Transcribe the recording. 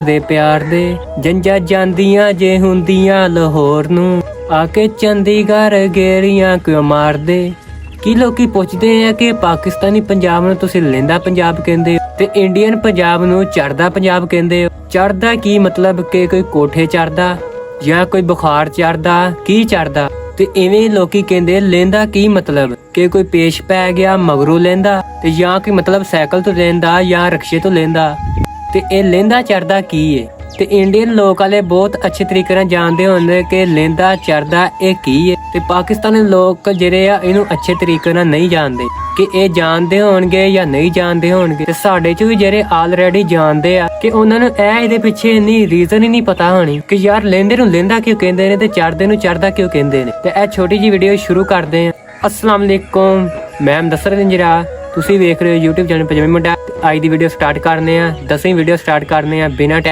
ਦੇ ਪਿਆਰ ਦੇ ਜੰਜਾਂ ਜਾਂਦੀਆਂ ਜੇ ਹੁੰਦੀਆਂ ਲਾਹੌਰ ਨੂੰ ਆ ਕੇ ਚੰਡੀਗੜ੍ਹ ਗੇੜੀਆਂ ਕਿਉਂ ਮਾਰਦੇ। ਕੀ ਲੋਕੀ ਪੁੱਛਦੇ ਆ ਕਿ ਪਾਕਿਸਤਾਨੀ ਪੰਜਾਬ ਨੂੰ ਤੁਸੀਂ ਲਹਿੰਦਾ ਪੰਜਾਬ ਕਹਿੰਦੇ ਹੋ ਤੇ ਇੰਡੀਅਨ ਪੰਜਾਬ ਨੂੰ ਚੜ੍ਹਦਾ ਪੰਜਾਬ ਕਹਿੰਦੇ ਹੋ। ਚੜ੍ਹਦਾ ਕੀ ਮਤਲਬ ਕਿ ਕੋਈ ਕੋਠੇ ਚੜ੍ਹਦਾ ਜਾਂ ਕੋਈ ਬੁਖਾਰ ਚੜ੍ਹਦਾ, ਕੀ ਚੜ੍ਹਦਾ। ਤੇ ਇਵੇਂ ਲੋਕੀ ਕਹਿੰਦੇ ਲਹਿੰਦਾ ਕੀ ਮਤਲਬ ਕਿ ਕੋਈ ਪੇਸ਼ ਪੈ ਗਿਆ ਮਗਰੋਂ ਲਹਿੰਦਾ, ਤੇ ਜਾਂ ਕੋਈ ਮਤਲਬ ਸਾਈਕਲ ਤੋਂ ਲਹਿੰਦਾ ਜਾਂ ਰਕਸ਼ੇ ਤੋਂ ਲਹਿੰਦਾ। ਤੇ ਇਹ ਲਹਿੰਦਾ ਚੜ੍ਹਦਾ ਕੀ ਏ। ਤੇ ਇੰਡੀਅਨ ਲੋਕ ਵਾਲੇ ਬਹੁਤ ਅੱਛੇ ਤਰੀਕੇ ਨਾਲ ਜਾਣਦੇ ਹੁੰਦੇ ਕਿ ਲਹਿੰਦਾ ਚੜ੍ਹਦਾ ਇਹ ਕੀ ਏ। ਤੇ ਪਾਕਿਸਤਾਨੀ ਲੋਕ ਜਿਹੜੇ ਆ ਇਹਨੂੰ ਅੱਛੇ ਤਰੀਕੇ ਨਾਲ ਨਹੀਂ ਜਾਣਦੇ ਕਿ ਇਹ ਜਾਣਦੇ ਹੋਣਗੇ ਜਾਂ ਨਹੀਂ ਜਾਣਦੇ ਹੋਣਗੇ। ਤੇ ਸਾਡੇ ਚ ਵੀ ਜਿਹੜੇ ਆਲਰੇਡੀ ਜਾਣਦੇ ਆ ਕਿ ਉਹਨਾਂ ਨੂੰ ਇਹਦੇ ਪਿੱਛੇ ਇੰਨੀ ਰੀਜ਼ਨ ਹੀ ਨਹੀਂ ਪਤਾ ਹੋਣੀ ਕਿ ਯਾਰ ਲਹਿੰਦੇ ਨੂੰ ਲਹਿੰਦਾ ਕਿਉਂ ਕਹਿੰਦੇ ਨੇ ਤੇ ਚੜ੍ਹਦੇ ਨੂੰ ਚੜ੍ਹਦਾ ਕਿਉਂ ਕਹਿੰਦੇ ਨੇ। ਤੇ ਇਹ ਛੋਟੀ ਜੀ ਵੀਡੀਓ ਸ਼ੁਰੂ ਕਰਦੇ ਆ। अस्सलाम वालेकुम, मैं मुदस्सिर जंजरा, ਤੁਸੀਂ ਵੇਖ ਰਹੇ ਹੋ YouTube ਚੈਨਲ ਪੰਜਾਬੀ ਮੁੰਡਾ। ਅੱਜ ਦੀ ਵੀਡੀਓ ਸਟਾਰਟ ਕਰਨੇ ਆ 10ਵੀਂ ਵੀਡੀਓ ਸਟਾਰਟ ਕਰਨੇ ਆ ਬਿਨਾਂ ਟਾਈਮ